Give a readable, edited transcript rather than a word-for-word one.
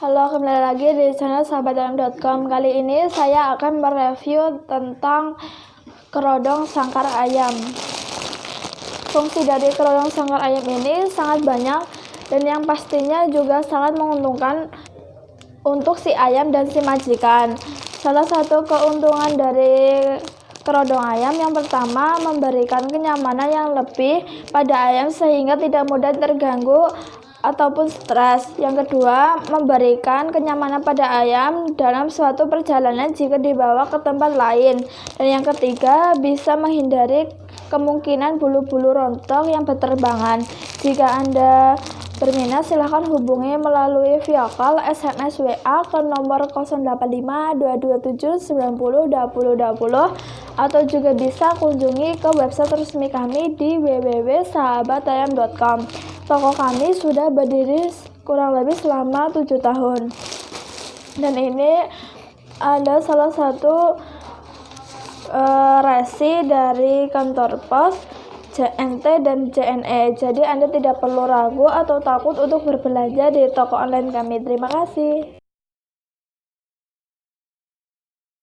Halo, kembali lagi di channel sahabatayam.com. Kali ini saya akan mereview tentang kerodong sangkar ayam. Fungsi dari kerodong sangkar ayam ini sangat banyak dan yang pastinya juga sangat menguntungkan untuk si ayam dan si majikan. Salah satu keuntungan dari kerodong ayam yang pertama, memberikan kenyamanan yang lebih pada ayam sehingga tidak mudah terganggu ataupun stres. Yang kedua, memberikan kenyamanan pada ayam dalam suatu perjalanan jika dibawa ke tempat lain. Dan yang ketiga, bisa menghindari kemungkinan bulu-bulu rontok yang berterbangan. Jika Anda berminat, silahkan hubungi melalui via call, SMS, WA ke nomor 085 227 90 20 atau juga bisa kunjungi ke website resmi kami di www.sahabatayam.com. Toko kami sudah berdiri kurang lebih selama 7 tahun. Dan ini ada salah satu resi dari kantor pos JNT dan JNE. Jadi Anda tidak perlu ragu atau takut untuk berbelanja di toko online kami. Terima kasih.